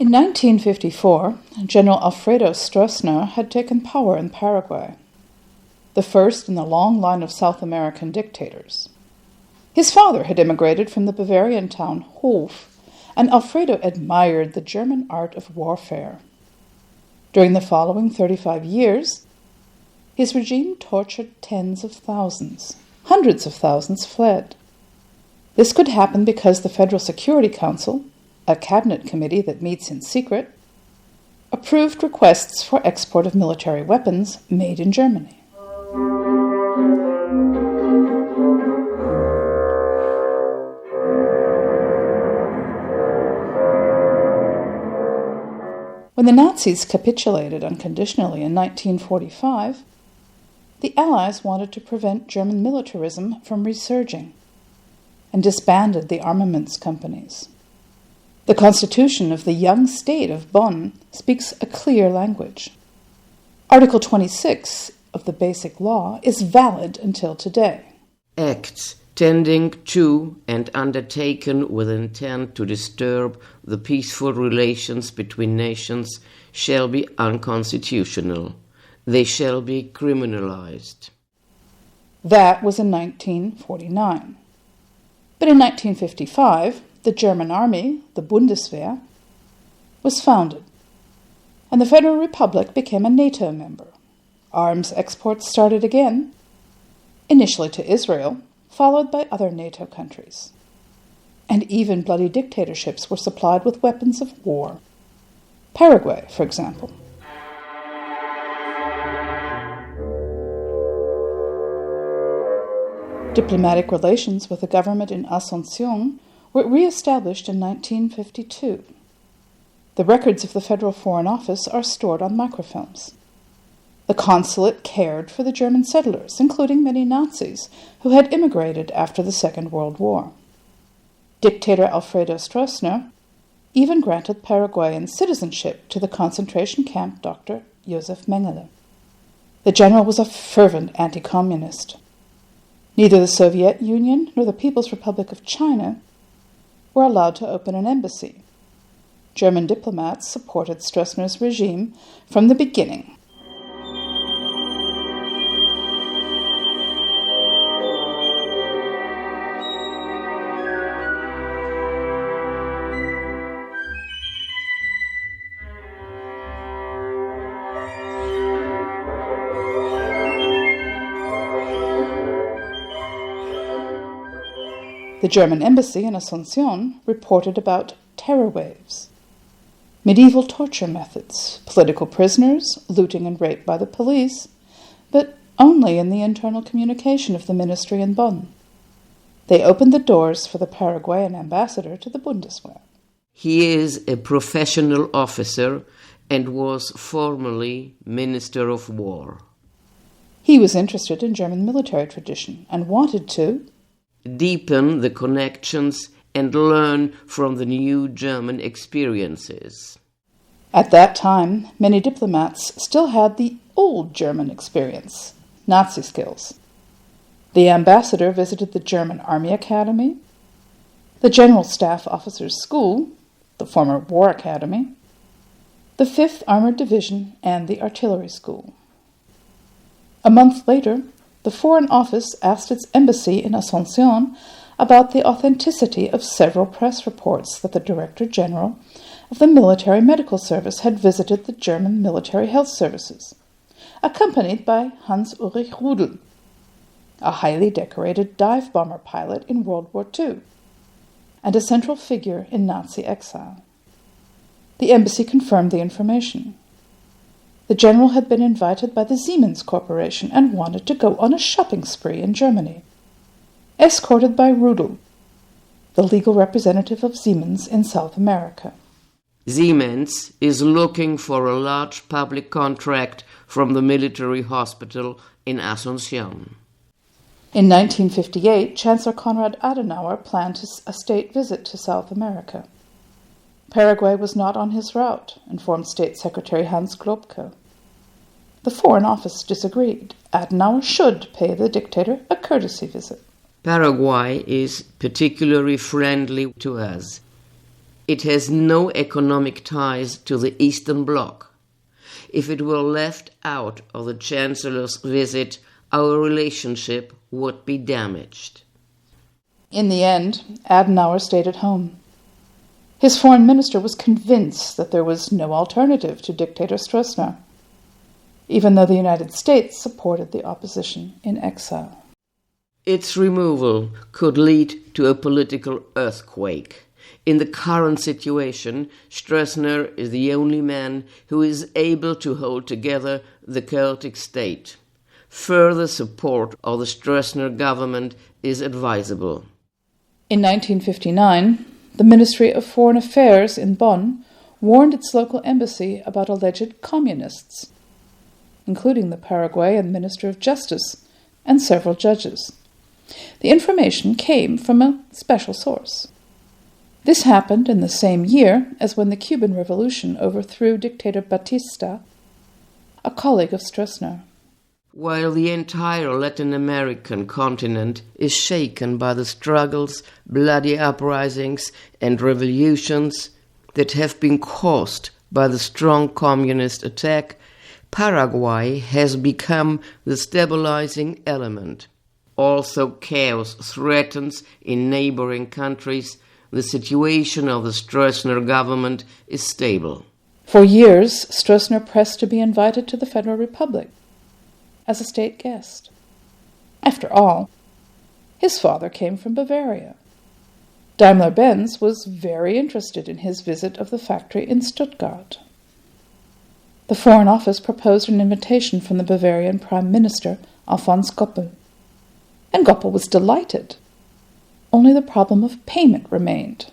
In 1954, General Alfredo Stroessner had taken power in Paraguay, the first in the long line of South American dictators. His father had immigrated from the Bavarian town Hof, and Alfredo admired the German art of warfare. During the following 35 years, his regime tortured tens of thousands. Hundreds of thousands fled. This could happen because the Federal Security Council, a cabinet committee that meets in secret, approved requests for export of military weapons made in Germany. When the Nazis capitulated unconditionally in 1945, the Allies wanted to prevent German militarism from resurging and disbanded the armaments companies. The constitution of the young state of Bonn speaks a clear language. Article 26 of the Basic Law is valid until today. Acts tending to and undertaken with intent to disturb the peaceful relations between nations shall be unconstitutional. They shall be criminalized. That was in 1949. But in 1955, the German army, the Bundeswehr, was founded, and the Federal Republic became a NATO member. Arms exports started again, initially to Israel, followed by other NATO countries. And even bloody dictatorships were supplied with weapons of war. Paraguay, for example. Diplomatic relations with the government in Asunción were re-established in 1952. The records of the Federal Foreign Office are stored on microfilms. The consulate cared for the German settlers, including many Nazis who had immigrated after the Second World War. Dictator Alfredo Stroessner even granted Paraguayan citizenship to the concentration camp Dr. Josef Mengele. The general was a fervent anti-communist. Neither the Soviet Union nor the People's Republic of China were allowed to open an embassy. German diplomats supported Stroessner's regime from the beginning. The German embassy in Asunción reported about terror waves, medieval torture methods, political prisoners, looting and rape by the police, but only in the internal communication of the ministry in Bonn. They opened the doors for the Paraguayan ambassador to the Bundeswehr. He is a professional officer and was formerly Minister of War. He was interested in German military tradition and wanted to deepen the connections and learn from the new German experiences. At that time, many diplomats still had the old German experience, Nazi skills. The ambassador visited the German Army Academy, the General Staff Officers' School, the former War Academy, the 5th Armored Division, and the Artillery School. A month later, the Foreign Office asked its embassy in Asunción about the authenticity of several press reports that the Director General of the Military Medical Service had visited the German military health services, accompanied by Hans-Ulrich Rudel, a highly decorated dive bomber pilot in World War II, and a central figure in Nazi exile. The embassy confirmed the information. The general had been invited by the Siemens Corporation and wanted to go on a shopping spree in Germany, escorted by Rudel, the legal representative of Siemens in South America. Siemens is looking for a large public contract from the military hospital in Asunción. In 1958, Chancellor Konrad Adenauer planned a state visit to South America. Paraguay was not on his route, informed State Secretary Hans Globke. The Foreign Office disagreed. Adenauer should pay the dictator a courtesy visit. Paraguay is particularly friendly to us. It has no economic ties to the Eastern Bloc. If it were left out of the Chancellor's visit, our relationship would be damaged. In the end, Adenauer stayed at home. His foreign minister was convinced that there was no alternative to dictator Stroessner, even though the United States supported the opposition in exile. Its removal could lead to a political earthquake. In the current situation, Stroessner is the only man who is able to hold together the Celtic state. Further support of the Stroessner government is advisable. In 1959, the Ministry of Foreign Affairs in Bonn warned its local embassy about alleged communists, including the Paraguayan Minister of Justice and several judges. The information came from a special source. This happened in the same year as when the Cuban Revolution overthrew dictator Batista, a colleague of Stroessner. While the entire Latin American continent is shaken by the struggles, bloody uprisings, and revolutions that have been caused by the strong communist attack, Paraguay has become the stabilizing element. Also, chaos threatens in neighboring countries. The situation of the Stroessner government is stable. For years, Stroessner pressed to be invited to the Federal Republic as a state guest. After all, his father came from Bavaria. Daimler-Benz was very interested in his visit of the factory in Stuttgart. The Foreign Office proposed an invitation from the Bavarian Prime Minister, Alfons Goppel. And Goppel was delighted. Only the problem of payment remained.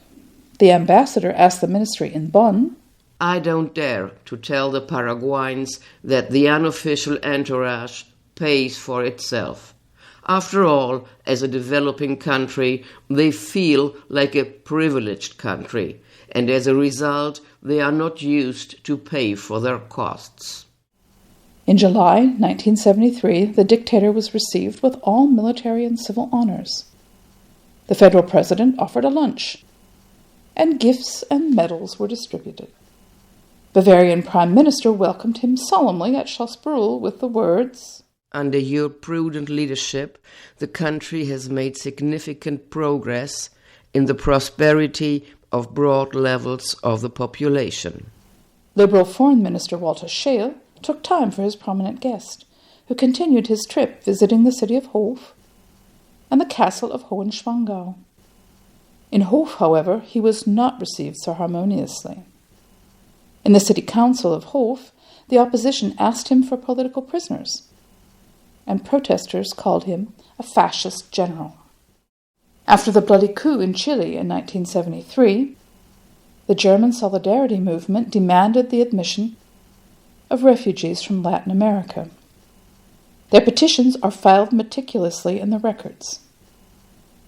The ambassador asked the ministry in Bonn, I don't dare to tell the Paraguayans that the unofficial entourage pays for itself. After all, as a developing country, they feel like a privileged country, and as a result, they are not used to pay for their costs. In July 1973, the dictator was received with all military and civil honors. The federal president offered a lunch, and gifts and medals were distributed. Bavarian Prime Minister welcomed him solemnly at Schloss Brühl with the words, Under your prudent leadership, the country has made significant progress in the prosperity of broad levels of the population. Liberal Foreign Minister Walter Scheel took time for his prominent guest, who continued his trip visiting the city of Hof and the castle of Hohenschwangau. In Hof, however, he was not received so harmoniously. In the city council of Hof, the opposition asked him for political prisoners, and protesters called him a fascist general. After the bloody coup in Chile in 1973, the German Solidarity movement demanded the admission of refugees from Latin America. Their petitions are filed meticulously in the records.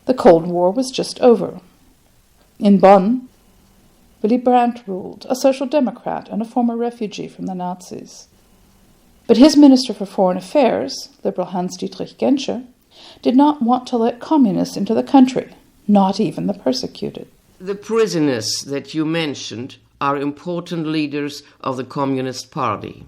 The Cold War was just over. In Bonn, Willy Brandt ruled, a social democrat and a former refugee from the Nazis. But his Minister for Foreign Affairs, Liberal Hans-Dietrich Genscher, did not want to let communists into the country, not even the persecuted. The prisoners that you mentioned are important leaders of the Communist Party.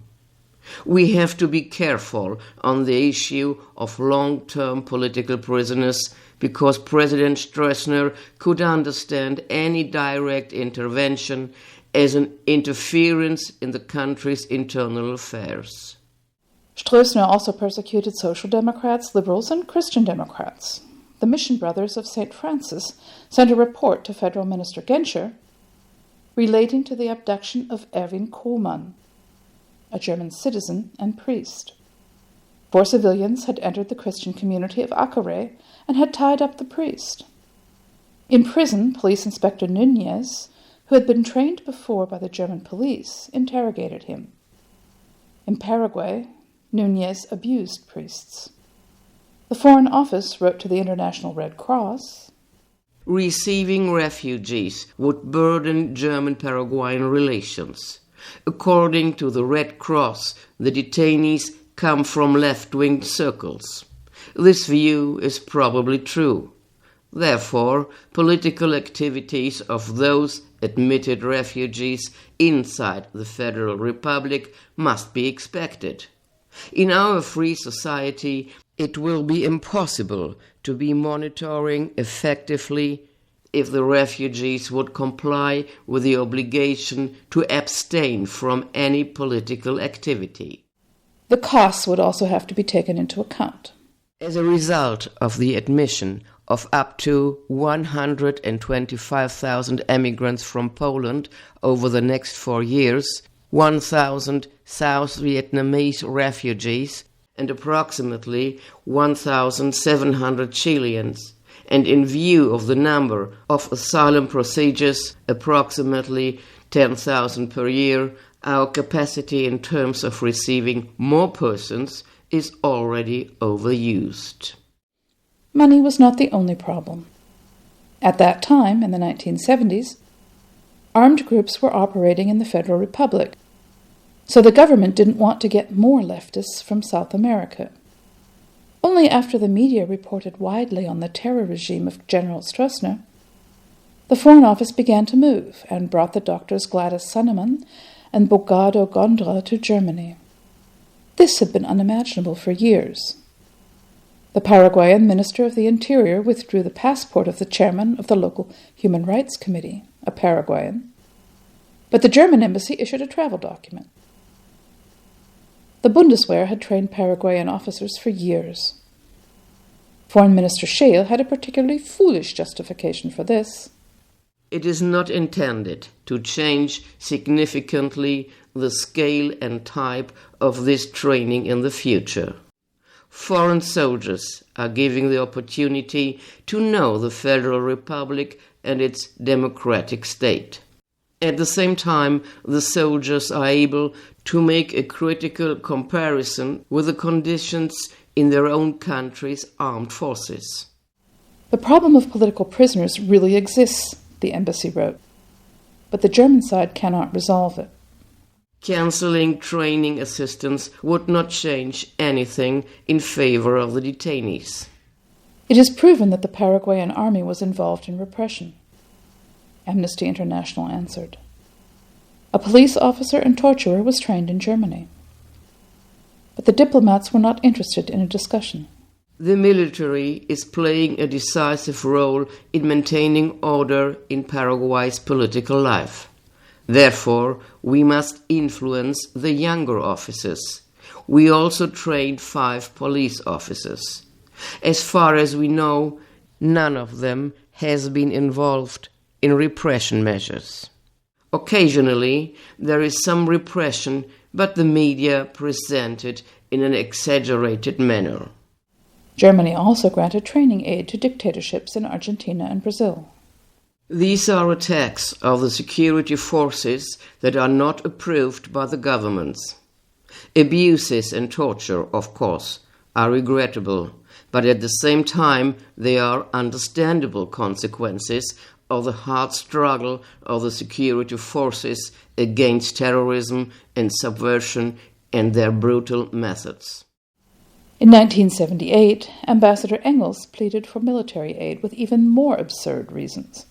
We have to be careful on the issue of long-term political prisoners because President Stroessner could understand any direct intervention as an interference in the country's internal affairs. Stroessner also persecuted Social Democrats, Liberals, and Christian Democrats. The Mission Brothers of St. Francis sent a report to Federal Minister Genscher relating to the abduction of Erwin Kohlmann, a German citizen and priest. 4 civilians had entered the Christian community of Acre and had tied up the priest. In prison, Police Inspector Nunez, who had been trained before by the German police, interrogated him. In Paraguay, Nunez abused priests. The Foreign Office wrote to the International Red Cross, Receiving refugees would burden German-Paraguayan relations. According to the Red Cross, the detainees come from left-wing circles. This view is probably true. Therefore, political activities of those admitted refugees inside the Federal Republic must be expected. In our free society, it will be impossible to be monitoring effectively if the refugees would comply with the obligation to abstain from any political activity. The costs would also have to be taken into account. As a result of the admission of up to 125,000 emigrants from Poland over the next 4 years, 1,000 South Vietnamese refugees, and approximately 1,700 Chileans, and in view of the number of asylum procedures, approximately 10,000 per year, our capacity in terms of receiving more persons is already overused. Money was not the only problem. At that time, in the 1970s, armed groups were operating in the Federal Republic, so the government didn't want to get more leftists from South America. Only after the media reported widely on the terror regime of General Stroessner, the Foreign Office began to move and brought the doctors Gladys Sunneman and Bogado Gondra to Germany. This had been unimaginable for years. The Paraguayan Minister of the Interior withdrew the passport of the chairman of the local Human Rights Committee, a Paraguayan, but the German embassy issued a travel document. The Bundeswehr had trained Paraguayan officers for years. Foreign Minister Scheel had a particularly foolish justification for this. It is not intended to change significantly the scale and type of this training in the future. Foreign soldiers are given the opportunity to know the Federal Republic and its democratic state. At the same time, the soldiers are able to make a critical comparison with the conditions in their own country's armed forces. The problem of political prisoners really exists, the embassy wrote, but the German side cannot resolve it. Cancelling training assistance would not change anything in favor of the detainees. It is proven that the Paraguayan army was involved in repression, Amnesty International answered. A police officer and torturer was trained in Germany. But the diplomats were not interested in a discussion. The military is playing a decisive role in maintaining order in Paraguay's political life. Therefore, we must influence the younger officers. We also trained 5 police officers. As far as we know, none of them has been involved in repression measures. Occasionally, there is some repression, but the media present it in an exaggerated manner. Germany also granted training aid to dictatorships in Argentina and Brazil. These are attacks of the security forces that are not approved by the governments. Abuses and torture, of course, are regrettable, but at the same time they are understandable consequences of the hard struggle of the security forces against terrorism and subversion and their brutal methods. In 1978, Ambassador Engels pleaded for military aid with even more absurd reasons.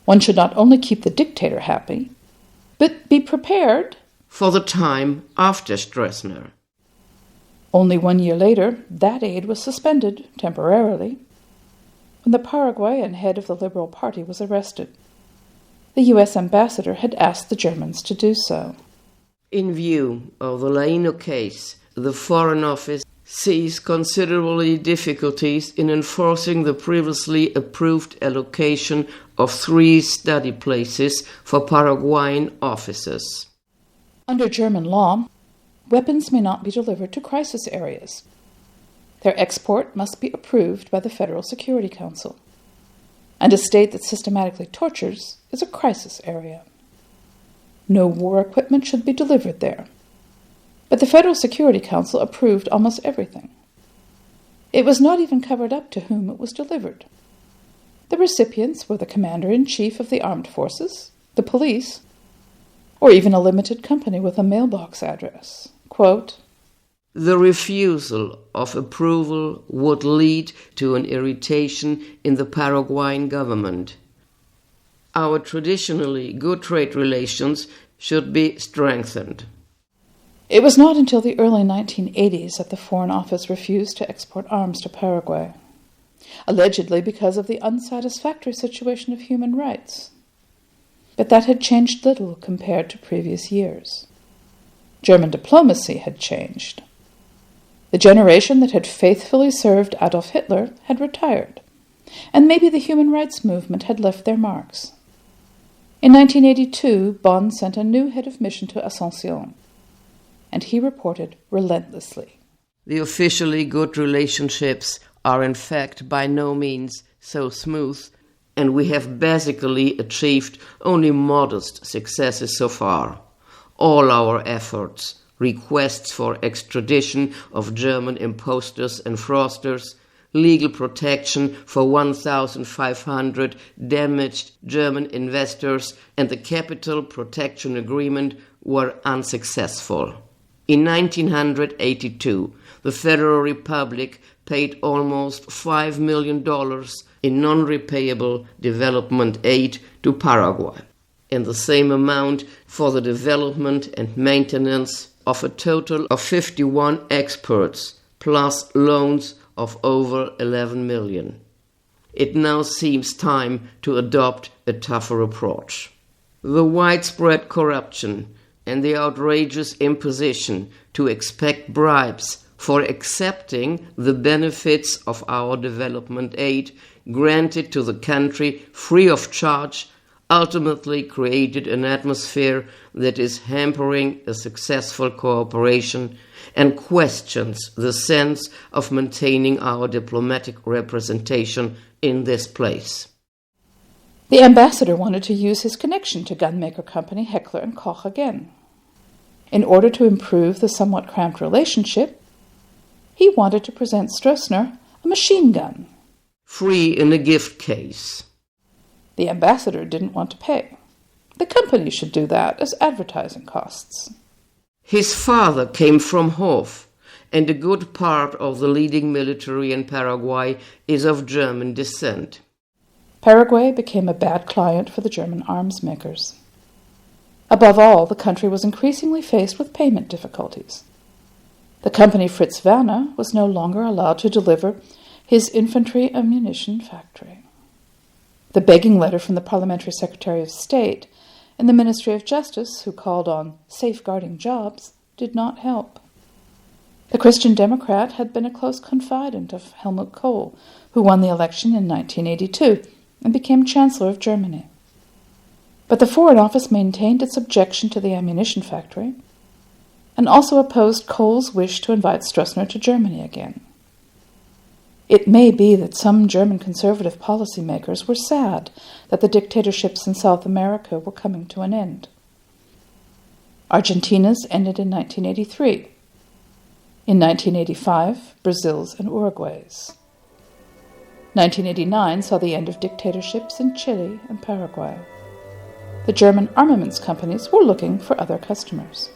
One should not only keep the dictator happy, but be prepared for the time after Stroessner. Only 1 year later, that aid was suspended temporarily when the Paraguayan head of the Liberal Party was arrested. The U.S. ambassador had asked the Germans to do so. In view of the Laino case, the Foreign Office sees considerable difficulties in enforcing the previously approved allocation of 3 study places for Paraguayan officers. Under German law, weapons may not be delivered to crisis areas. Their export must be approved by the Federal Security Council, and a state that systematically tortures is a crisis area. No war equipment should be delivered there. But the Federal Security Council approved almost everything. It was not even covered up to whom it was delivered. The recipients were the Commander-in-Chief of the Armed Forces, the police, or even a limited company with a mailbox address. Quote, "The refusal of approval would lead to an irritation in the Paraguayan government. Our traditionally good trade relations should be strengthened. It was not until the early 1980s that the Foreign Office refused to export arms to Paraguay, allegedly because of the unsatisfactory situation of human rights. But that had changed little compared to previous years. German diplomacy had changed. The generation that had faithfully served Adolf Hitler had retired, and maybe the human rights movement had left their marks. In 1982, Bonn sent a new head of mission to Asunción, and he reported relentlessly. The officially good relationships are in fact by no means so smooth, and we have basically achieved only modest successes so far. All our efforts, requests for extradition of German impostors and fraudsters, legal protection for 1,500 damaged German investors, and the capital protection agreement were unsuccessful. In 1982, the Federal Republic paid almost $5 million in non-repayable development aid to Paraguay, and the same amount for the development and maintenance of a total of 51 experts, plus loans of over 11 million. It now seems time to adopt a tougher approach. The widespread corruption and the outrageous imposition to expect bribes for accepting the benefits of our development aid granted to the country free of charge ultimately created an atmosphere that is hampering a successful cooperation and questions the sense of maintaining our diplomatic representation in this place. The ambassador wanted to use his connection to gunmaker company Heckler & Koch again. In order to improve the somewhat cramped relationship, he wanted to present Stroessner a machine gun. Free in a gift case. The ambassador didn't want to pay. The company should do that as advertising costs. His father came from Hof, and a good part of the leading military in Paraguay is of German descent. Paraguay became a bad client for the German arms makers. Above all, the country was increasingly faced with payment difficulties. The company Fritz Werner was no longer allowed to deliver his infantry ammunition factory. The begging letter from the Parliamentary Secretary of State and the Ministry of Justice, who called on safeguarding jobs, did not help. The Christian Democrat had been a close confidant of Helmut Kohl, who won the election in 1982 and became Chancellor of Germany. But the Foreign Office maintained its objection to the ammunition factory and also opposed Kohl's wish to invite Stroessner to Germany again. It may be that some German conservative policymakers were sad that the dictatorships in South America were coming to an end. Argentina's ended in 1983. In 1985, Brazil's and Uruguay's. 1989 saw the end of dictatorships in Chile and Paraguay. The German armaments companies were looking for other customers.